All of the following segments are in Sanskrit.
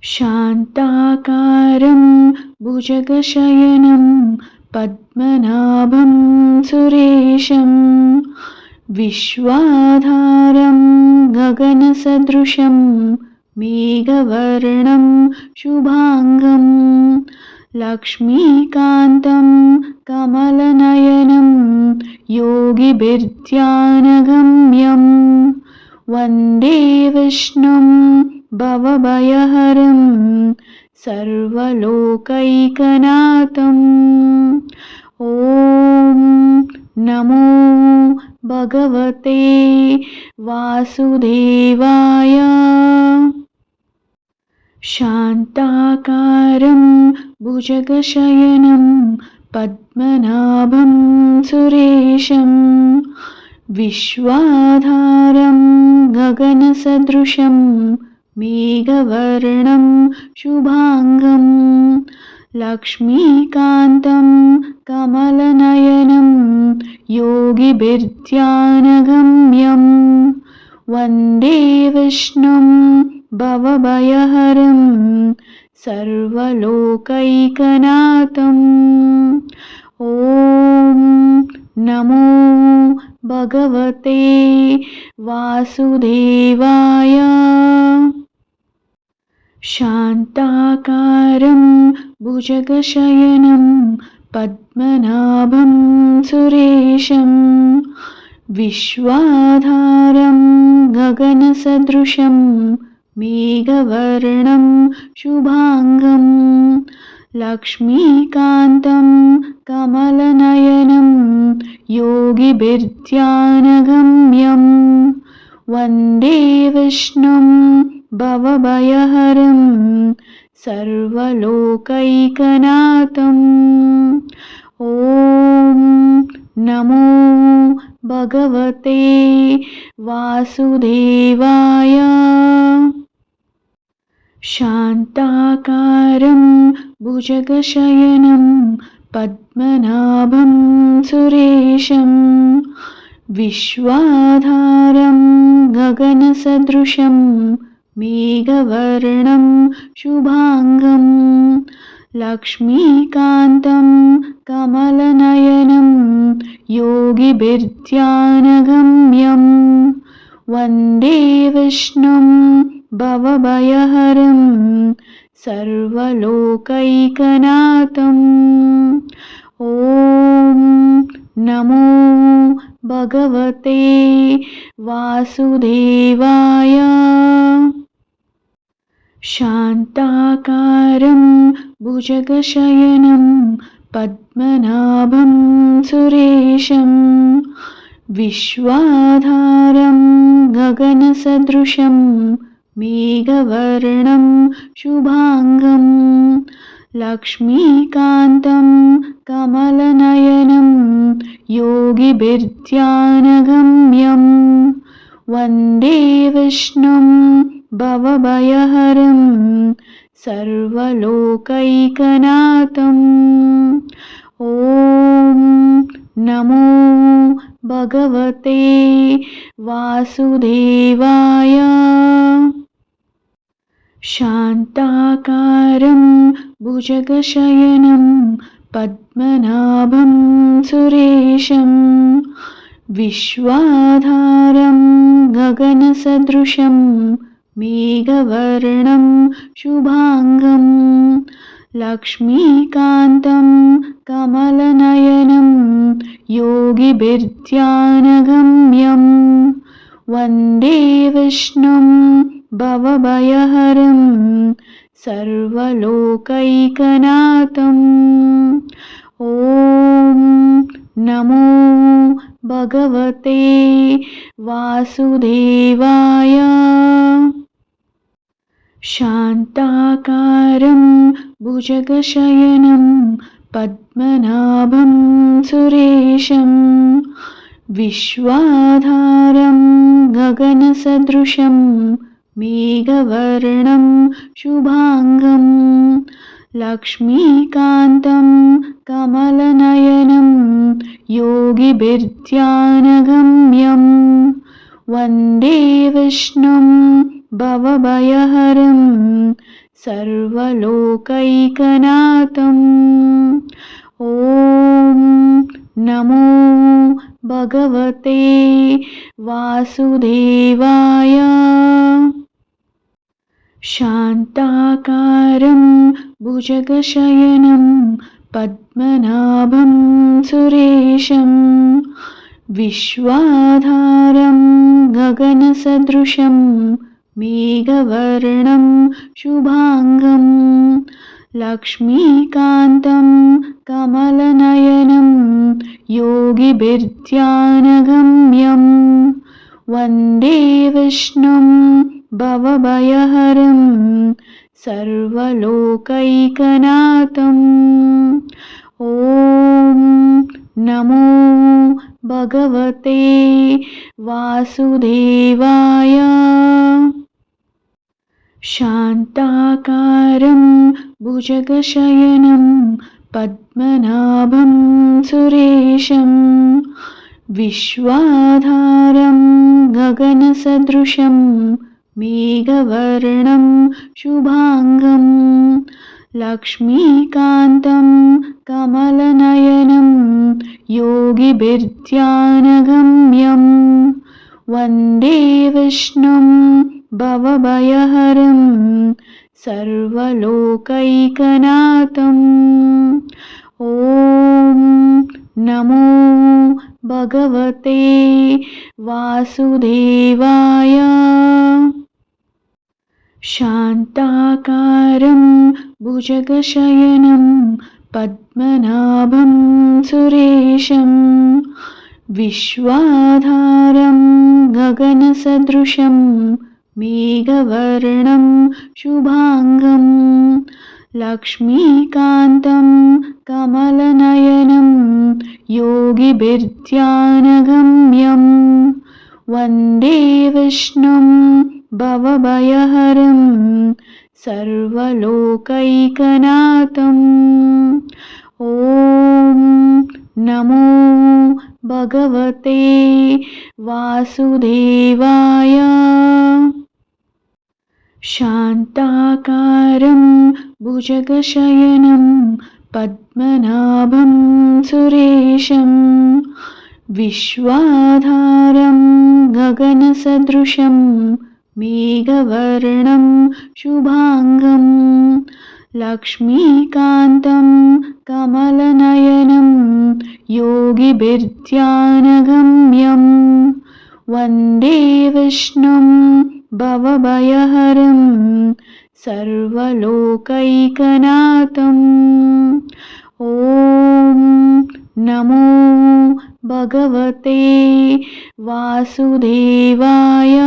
शान्ताकारं भुजगशयनं पद्मनाभं सुरेशं विश्वाधारं गगनसदृशं मेघवर्णं शुभांगं लक्ष्मीकान्तं कमलनयनं योगिभिर्ध्यानगम्यं वन्दे विष्णुं भवभयहरं सर्वलोकैकनाथम्। ॐ नमो भगवते वासुदेवाय। शान्ताकारं भुजगशयनं पद्मनाभं सुरेशं विश्वाधारं गगनसदृशं मेघवर्णं शुभांगं लक्ष्मीकान्तं कमलनयनं योगिभिर्ध्यानगम्यं वन्दे विष्णुं भवभयहरं सर्वलोकैकनाथम्। ॐ नमो भगवते वासुदेवाय। शान्ताकारं भुजगशयनं पद्मनाभं सुरेशं विश्वाधारं गगनसदृशं मेघवर्णं शुभांगं लक्ष्मीकान्तं कमलनयनं योगिभिर्ध्यानगम्यं वन्दे विष्णुं भवभयहरं सर्वलोकैकनाथम्। ॐ नमो भगवते वासुदेवाय। शान्ताकारं भुजगशयनं पद्मनाभं सुरेशं विश्वाधारं गगनसदृशं मेघवर्णं शुभांगं लक्ष्मीकान्तं कमलनयनं योगिभिर्ध्यानगम्यं वन्दे विष्णुं भवभयहरं सर्वलोकैकनाथम्। ॐ नमो भगवते वासुदेवाय। शान्ताकारं भुजगशयनं पद्मनाभं सुरेशं विश्वाधारं गगनसदृशं मेघवर्णं शुभांगं लक्ष्मीकान्तं कमलनयनं योगिभिर्ध्यानगम्यं वन्दे विष्णुं भवभयहरं सर्वलोकैकनाथम्। ॐ नमो भगवते वासुदेवाय। शान्ताकारं भुजगशयनं पद्मनाभं सुरेशं विश्वाधारं गगनसदृशं मेघवर्णं शुभांगं लक्ष्मीकान्तं कमलनयनं योगिभिर्ध्यानगम्यं वन्दे विष्णुं भवभयहरं सर्वलोकैकनाथम्। ॐ नमो भगवते वासुदेवाय। शान्ताकारं भुजगशयनं पद्मनाभं सुरेशं विश्वाधारं गगनसदृशं मेघवर्णं शुभांगं लक्ष्मीकान्तं कमलनयनं योगिभिर्ध्यानगम्यं वन्दे विष्णुं भवभयहरं सर्वलोकैकनाथम्। ॐ नमो भगवते वासुदेवाय। शान्ताकारं भुजगशयनं पद्मनाभं सुरेशं विश्वाधारं गगनसदृशं मेघवर्णं शुभांगं लक्ष्मीकान्तं कमलनयनं योगिभिर्ध्यानगम्यं वन्दे विष्णुं भवभयहरं सर्वलोकैकनाथम्। ॐ नमो भगवते वासुदेवाय। शान्ताकारं भुजगशयनं पद्मनाभं सुरेशं विश्वाधारं गगनसदृशं मेघवर्णं शुभांगं लक्ष्मीकान्तं कमलनयनं योगिभिर्ध्यानगम्यं वन्दे विष्णुं भवभयहरं सर्वलोकैकनाथम्। ॐ नमो भगवते वासुदेवाय। शान्ताकारं भुजगशयनं पद्मनाभं सुरेशं विश्वाधारं गगनसदृशं मेघवर्णं शुभांगं लक्ष्मीकान्तं कमलनयनं योगिभिर्ध्यानगम्यं वन्दे विष्णुं भवभयहरं सर्वलोकैकनाथम्। ॐ नमो भगवते वासुदेवाय। शान्ताकारं भुजगशयनं पद्मनाभं सुरेशं विश्वाधारं गगनसदृशं मेघवर्णं शुभांगं लक्ष्मीकान्तं कमलनयनं योगिभिर्ध्यानगम्यं वन्दे विष्णुं भवभयहरं सर्वलोकैकनाथम्। ॐ नमो भगवते वासुदेवाय।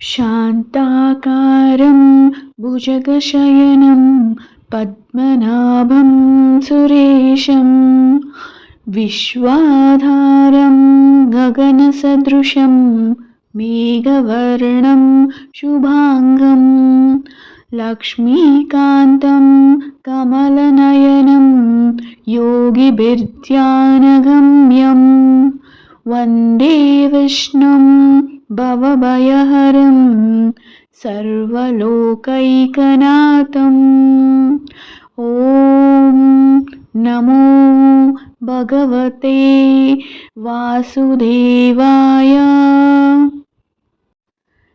शान्ताकारं भुजगशयनं पद्मनाभं सुरेशं विश्वाधारं गगनसदृशं मेघवर्णं शुभांगं लक्ष्मीकान्तं कमलनयनं योगिभिर्ध्यानगम्यं वन्दे विष्णुं भवभयहरं सर्वलोकैकनाथम्। ॐ नमो भगवते वासुदेवाय।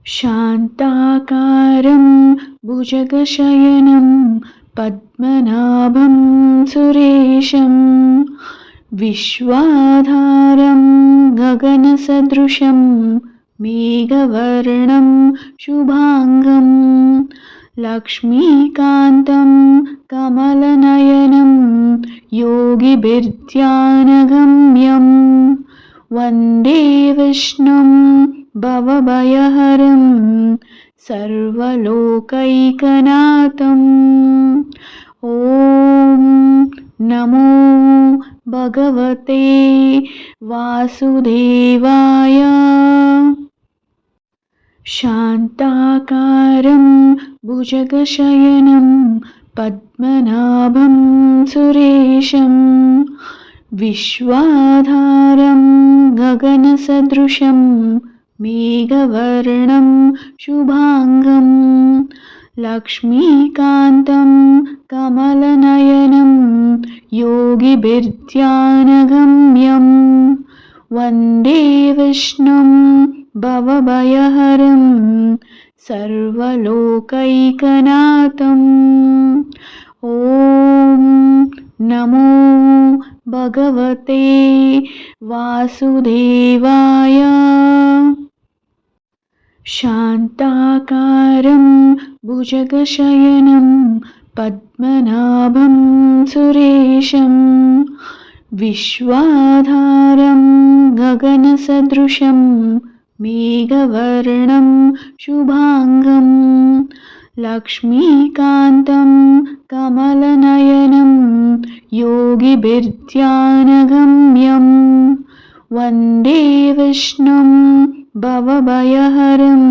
शान्ताकारं भुजगशयनं पद्मनाभं सुरेशं विश्वाधारं गगनसदृशं मेघवर्णं शुभांगं लक्ष्मीकान्तं कमलनयनं योगिभिर्ध्यानगम्यं वन्दे विष्णुं भवभयहरं सर्वलोकैकनाथम्। ॐ नमो भगवते वासुदेवाय। शान्ताकारं भुजगशयनं पद्मनाभं सुरेशं विश्वाधारं गगनसदृशं मेघवर्णं शुभांगं లక్ష్మీకాంతం కమలనయనం యోగిభిర్ధ్యానగమ్యం వందే విష్ణుం భవభయహరం సర్వలోకైకనాథం. ఓం నమో భగవతే వాసుదేవాయ. శాంతాకారం భుజగశయనం పద్మనాభం సురేశం విశ్వాధారం గగనసదృశం మేఘవర్ణం శుభాంగం లక్ష్మీకాంతం కమలనయనం యోగిభిర్ధ్యానగమ్యం వందే విష్ణుం భవభయహరం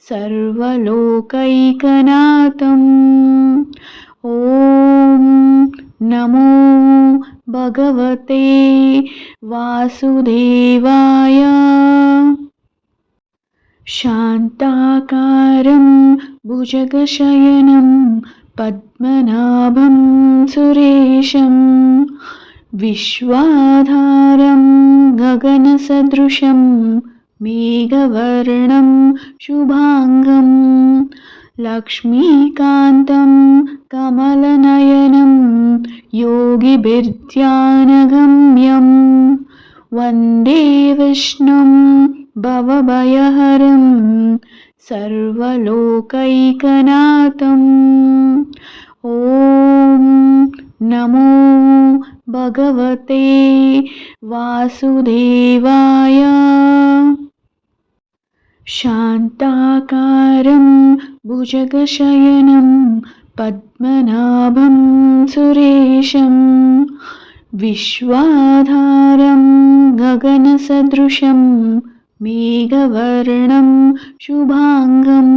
సర్వలోకైకనాథం. ఓం నమో భగవతే వాసుదేవాయ. శాంతాకారం భుజగశయనం పద్మనాభం సురేశం విశ్వాధారం గగనసదృశం మేఘవర్ణం శుభాంగం లక్ష్మీకాంతం కమలనయనం యోగిభిర్ధ్యానగమ్యం వందే విష్ణుం భవభయహరం సర్వలోకైకనాథం. ఓం నమో భగవతే వాసుదేవాయ. శాంతాకారం భుజగశయనం పద్మనాభం సురేశం విశ్వాధారం గగనసదృశం మేఘవర్ణం శుభాంగం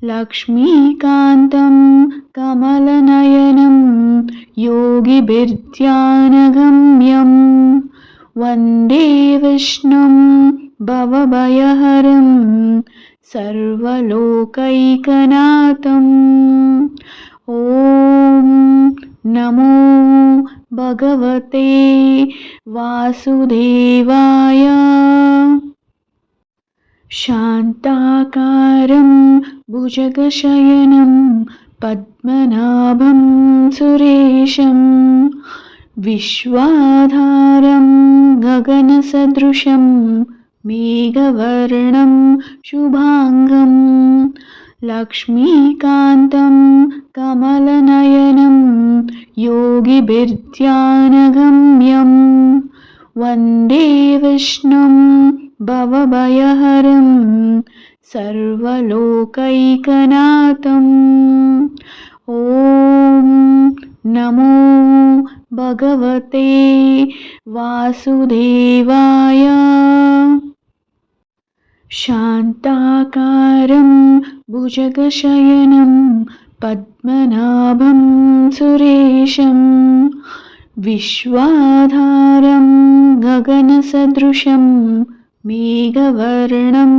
లక్ష్మీకాంతం కమలనయనం యోగిభిర్ధ్యానగమ్యం వందే విష్ణుం భవభయహరం సర్వలోకైకనాథం. ఓం నమో భగవతే వాసుదేవాయ. శాంతాకారం భుజగశయనం పద్మనాభం సురేశం విశ్వాధారం గగనసదృశం మేఘవర్ణం శుభాంగం లక్ష్మీకాంతం కమలనయనం యోగిభిర్ధ్యానగమ్యం వందే విష్ణుం భవభయహరం సర్వలోకైకనాథం. ఓం నమో భగవతే వాసుదేవాయ. శాంతాకారం భుజగశయనం పద్మనాభం సురేశం విశ్వాధారం గగనసదృశం మేఘవర్ణం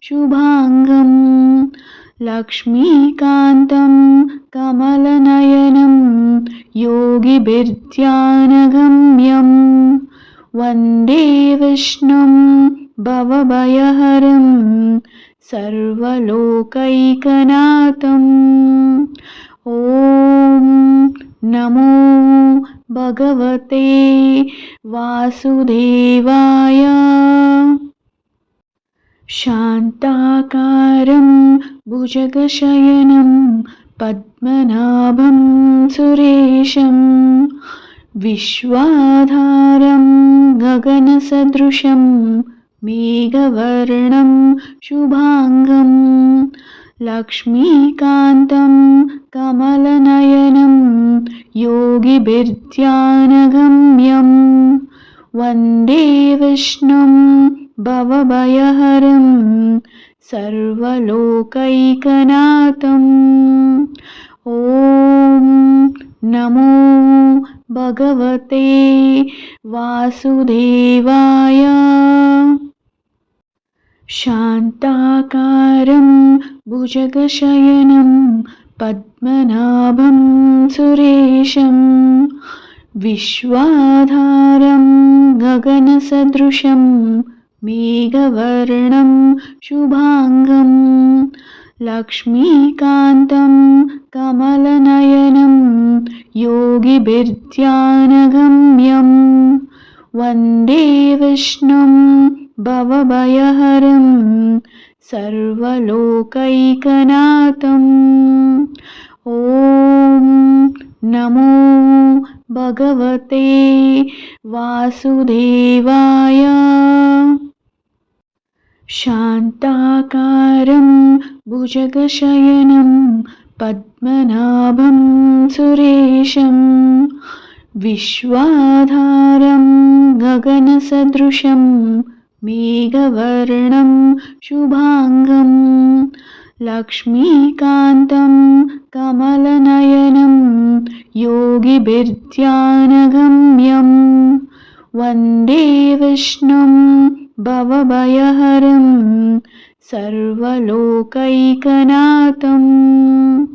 శుభాంగం లక్ష్మీకాంతం కమలనయనం యోగిభిర్ధ్యానగమ్యం వందే విష్ణుం భవభయహరం సర్వలోకైకనాథం. ఓం నమో భగవతే వాసుదేవాయ. శాంతాకారం భుజగశయనం పద్మనాభం సురేశం విశ్వాధారం గగనసదృశం మేఘవర్ణం శుభాంగం లక్ష్మీకాంతం కమలనయనం యోగిభిర్ధ్యానగమ్యం వందే విష్ణుం భవభయహరం సర్వలోకైకనాథం. ఓం నమో భగవతే వాసుదేవాయ. శాంతాకారం भुजगशयनं पद्मनाभं सुरेशं विश्वाधारं गगनसदृशं मेघवर्णं शुभांगं लक्ष्मीकान्तं कमलनयनं योगिभिर्ध्यानगम्यं वन्दे विष्णुं भवभयहरं सर्वलोकैकनाथम्। ॐ नमो भगवते वासुदेवाय। शान्ताकारं भुजगशयनं पद्मनाभं सुरेशं विश्वाधारं गगनसदृशं मेघवर्णं शुभांगं लक्ष्मीकान्तं कमलनयनं योगिभिर्ध्यानगम्यं वन्दे विष्णुं भवभयहरं सर्वलोकैकनाथम्।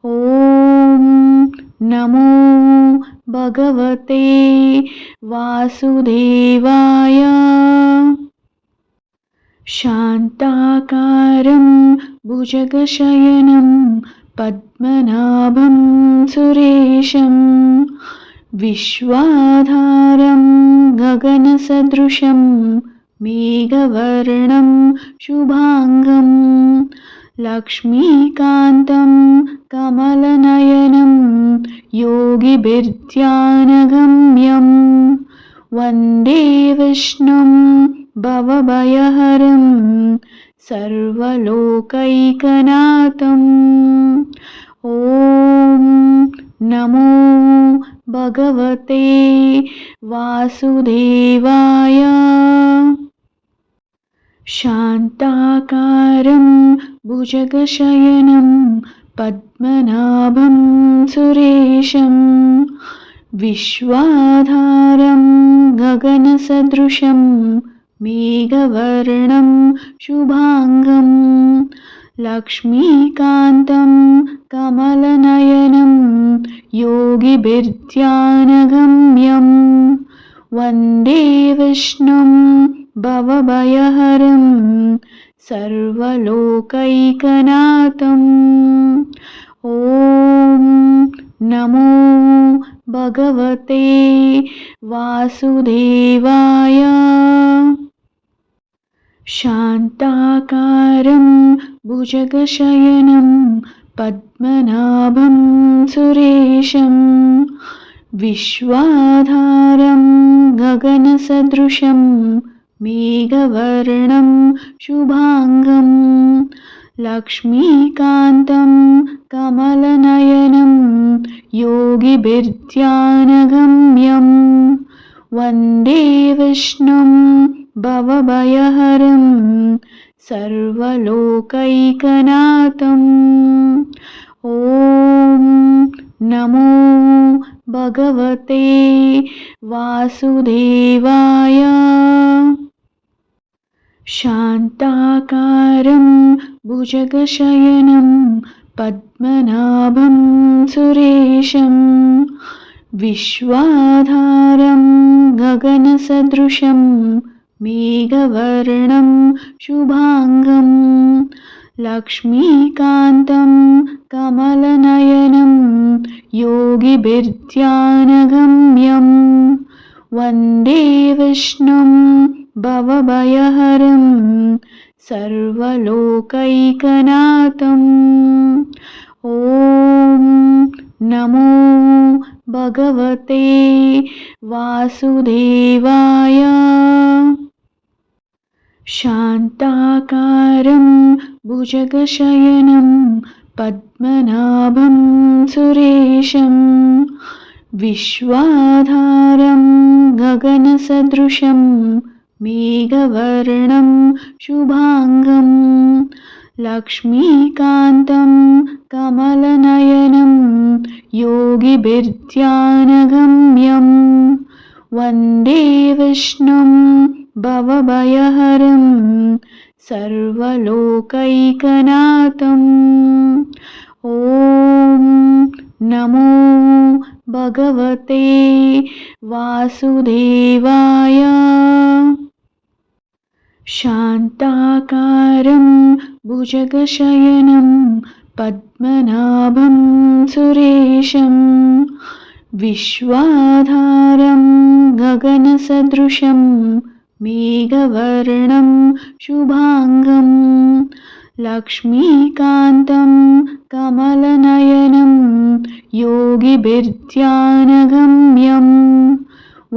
ॐ नमो भगवते वासुदेवाय। शान्ताकारं भुजगशयनं पद्मनाभं सुरेशं विश्वाधारं गगनसदृशं मेघवर्णं शुभांगं लक्ष्मीकान्तं कमलनयनं योगिभिर्ध्यानगम्यं वन्दे विष्णुं भवभयहरं सर्वलोकैकनाथम्। ॐ नमो भगवते वासुदेवाय। शान्ताकारं भुजगशयनं पद्मनाभं सुरेशं विश्वाधारं गगनसदृशं मेघवर्णं शुभांगं लक्ष्मीकान्तं कमलनयनं योगिभिर्ध्यानगम्यं वन्दे विष्णुं भवभयहरं सर्वलोकैकनाथम्। ॐ नमो भगवते वासुदेवाय। शान्ताकारं भुजगशयनं पद्मनाभं सुरेशं विश्वाधारं गगनसदृशं मेघवर्णं शुभांगं लक्ष्मीकान्तं कमलनयनं योगिभिर्ध्यानगम्यं वन्दे विष्णुं भवभयहरं सर्वलोकैकनाथम्। ॐ नमो भगवते वासुदेवाय। शान्ताकारं भुजगशयनं पद्मनाभं सुरेशं विश्वाधारं गगनसदृशं मेघवर्णं शुभांगं लक्ष्मीकान्तं कमलनयनं योगिभिर्ध्यानगम्यं वन्दे विष्णुं भवभयहरं सर्वलोकैकनाथम्। ॐ नमो भगवते वासुदेवाय। शान्ताकारं भुजगशयनं पद्मनाभं सुरेशं विश्वाधारं गगनसदृशं मेघवर्णं शुभांगं लक्ष्मीकान्तं कमलनयनं योगिभिर्ध्यानगम्यं वन्दे विष्णुं भवभयहरं सर्वलोकैकनाथम्। भगवते वासुदेवाय। शान्ताकारं भुजगशयनं पद्मनाभं सुरेशं विश्वाधारं गगनसदृशं मेघवर्णं शुभांगं लक्ष्मीकान्तं कमलनयनं योगिभिर्ध्यानगम्यं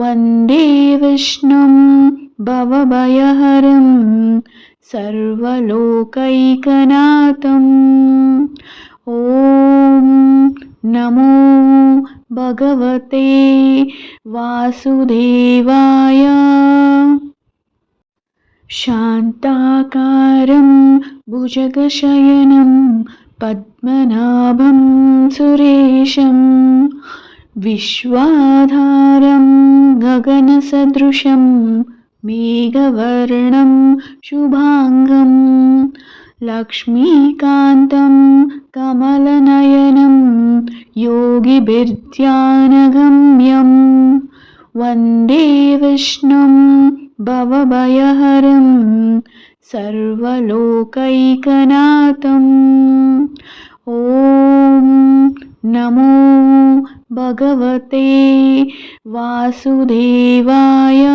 वन्दे विष्णुं भवभयहरं सर्वलोकैकनाथम्। ॐ नमो भगवते वासुदेवाय। शान्ताकारं भुजगशयनं पद्मनाभं सुरेशं विश्वाधारं गगनसदृशं मेघवर्णं शुभांगं लक्ष्मीकान्तं कमलनयनं योगिभिर्ध्यानगम्यं वन्दे विष्णुं भवभयहरं सर्वलोकैकनाथम्। ॐ नमो भगवते वासुदेवाय।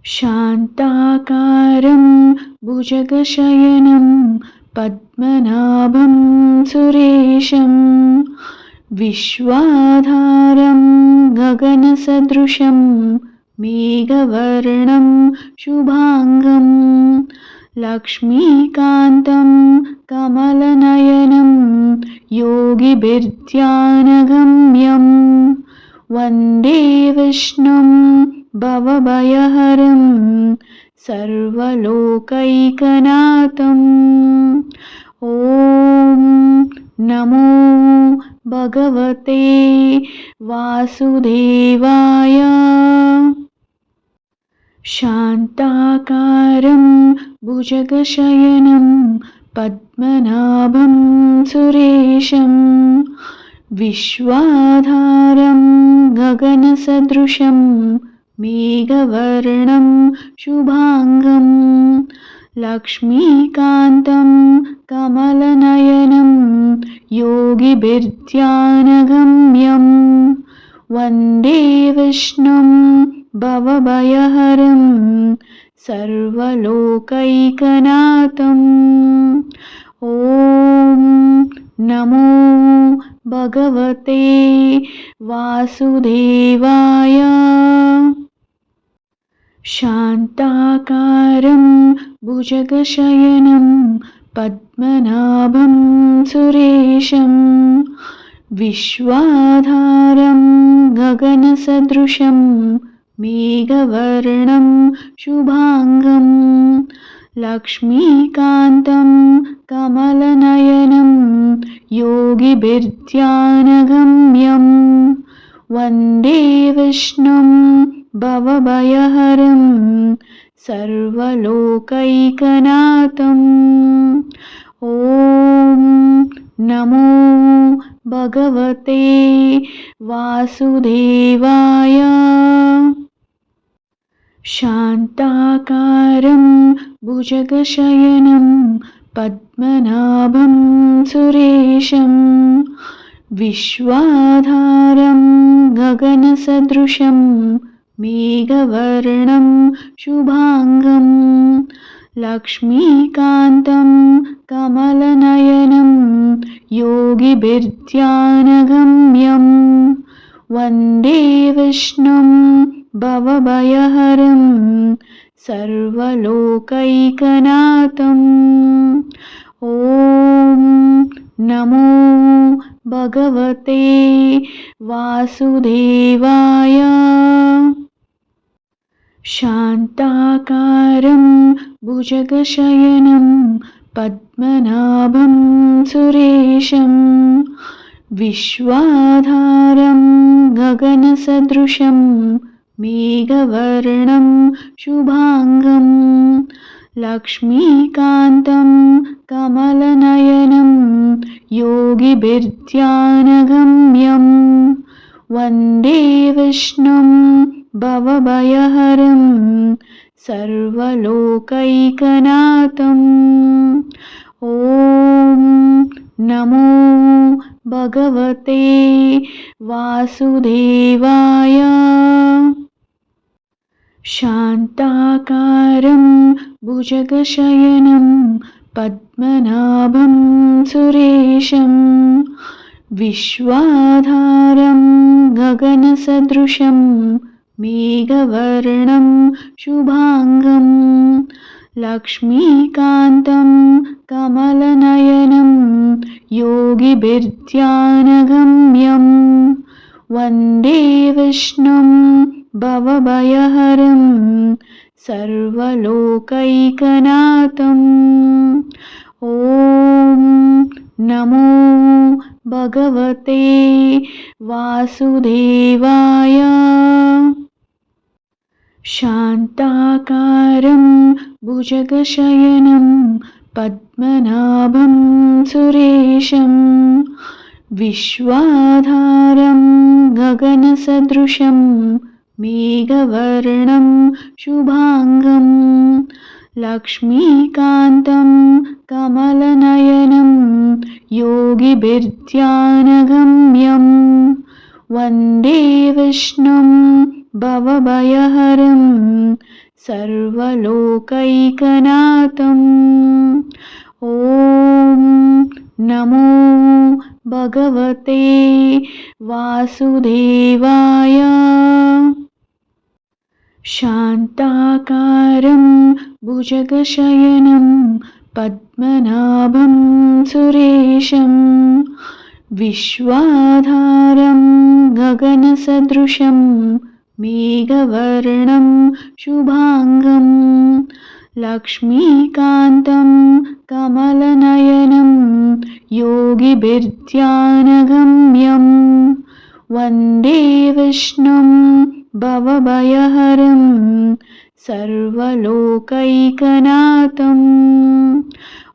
शान्ताकारं भुजगशयनं पद्मनाभं सुरेशं विश्वाधारं गगनसदृशं मेघवर्णं शुभांगं लक्ष्मीकान्तं कमलनयनं योगिभिर्ध्यानगम्यं वन्दे विष्णुं भवभयहरं सर्वलोकैकनाथम्। ॐ नमो भगवते वासुदेवाय। शान्ताकारं भुजगशयनं पद्मनाभं सुरेशं विश्वाधारं गगनसदृशं मेघवर्णं शुभांगं लक्ष्मीकान्तं कमलनयनं योगिभिर्ध्यानगम्यं वन्दे विष्णुं भवभयहरं सर्वलोकैकनाथम्। ॐ नमो भगवते वासुदेवाय। शान्ताकारं भुजगशयनं पद्मनाभं सुरेशं विश्वाधारं गगनसदृशं मेघवर्णं शुभांगं लक्ष्मीकान्तं कमलनयनं योगिभिर्ध्यानगम्यं वन्दे विष्णुं भवभयहरं सर्वलोकैकनाथम्। ॐ नमो भगवते वासुदेवाय। शान्ताकारं भुजगशयनं पद्मनाभं सुरेशं विश्वाधारं गगनसदृशं मेघवर्णं शुभांगं लक्ष्मीकान्तं कमलनयनं योगिभिर्ध्यानगम्यं वन्दे विष्णुं भवभयहरं सर्वलोकैकनाथम्। ॐ नमो भगवते वासुदेवाय। शान्ताकारं भुजगशयनं पद्मनाभं सुरेशं विश्वाधारं गगनसदृशं मेघवर्णं शुभांगं लक्ष्मीकान्तं कमलनयनं योगिभिर्ध्यानगम्यं वन्दे विष्णुं भवभयहरं सर्वलोकैकनाथम्। ॐ नमो भगवते वासुदेवाय। शान्ताकारं भुजगशयनं पद्मनाभं सुरेशं विश्वाधारं गगनसदृशं मेघवर्णं शुभांगं लक्ष्मीकान्तं कमलनयनं योगिभिर्ध्यानगम्यं वन्दे विष्णुं भवभयहरं सर्वलोकैकनाथम्। ॐ नमो भगवते वासुदेवाय। शान्ताकारं भुजगशयनं पद्मनाभं सुरेशं विश्वाधारं गगनसदृशं मेघवर्णं शुभांगं लक्ष्मीकान्तं कमलनयनं योगिभिर्ध्यानगम्यं वन्दे विष्णुं भवभयहरं सर्वलोकैकनाथम्। ॐ नमो भगवते वासुदेवाय। शान्ताकारं भुजगशयनं पद्मनाभं सुरेशं विश्वाधारं गगनसदृशं मेघवर्णं शुभांगं लक्ष्मीकान्तं कमलनयनं योगिभिर्ध्यानगम्यं वन्दे विष्णुं भवभयहरं सर्वलोकैकनाथम्।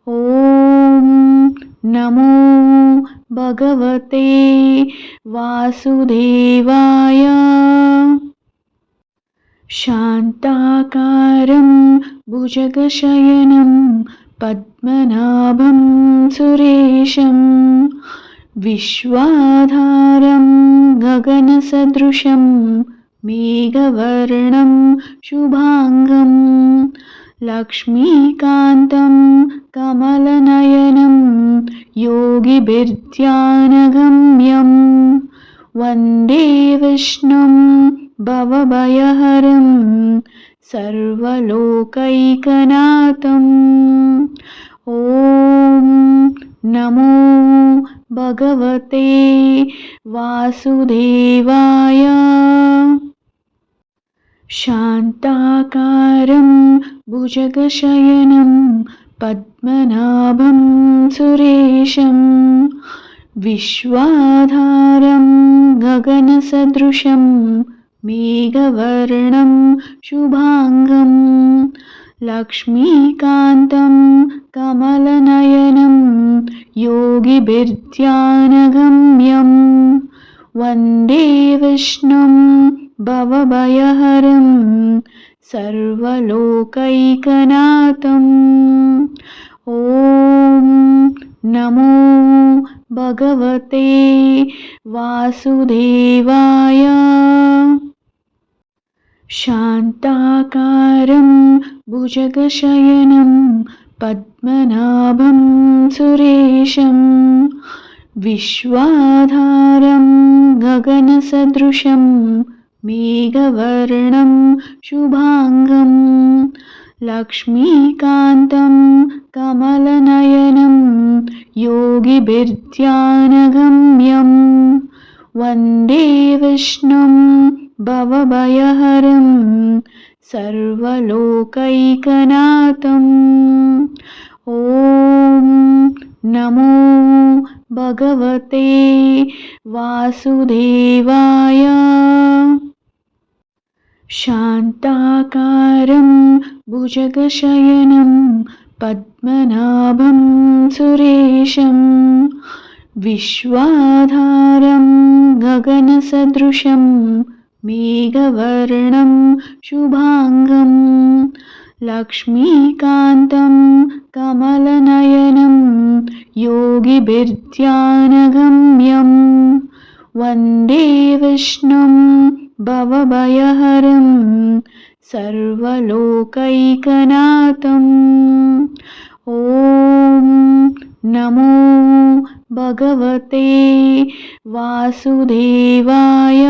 ॐ नमो भगवते वासुदेवाय। शान्ताकारं भुजगशयनं पद्मनाभं सुरेशं विश्वाधारं गगनसदृशं मेघवर्णं शुभांगं लक्ष्मीकान्तं कमलनयनं योगिभिर्ध्यानगम्यं वन्दे विष्णुं भवभयहरं सर्वलोकैकनाथम्। ॐ नमो भगवते वासुदेवाय। शान्ताकारं भुजगशयनं पद्मनाभं सुरेशं विश्वाधारं गगनसदृशं मेघवर्णं शुभांगं लक्ष्मीकान्तं कमलनयनं योगिभिर्ध्यानगम्यं वन्दे विष्णुं भवभयहरं सर्वलोकैकनाथम्। ॐ नमो भगवते वासुदेवाय। शान्ताकारं भुजगशयनं पद्मनाभं सुरेशं विश्वाधारं गगनसदृशं मेघवर्णं शुभांगं लक्ष्मीकान्तं कमलनयनं योगिभिर्ध्यानगम्यं वन्दे विष्णुं भवभयहरं सर्वलोकैकनाथम्। ॐ नमो भगवते वासुदेवाय। शान्ताकारं भुजगशयनं पद्मनाभं सुरेशं विश्वाधारं गगनसदृशं मेघवर्णं शुभांगं लक्ष्मीकान्तं कमलनयनं योगिभिर्ध्यानगम्यं वन्दे विष्णुं भवभयहरं सर्वलोकैकनाथम्। ॐ नमो भगवते वासुदेवाय।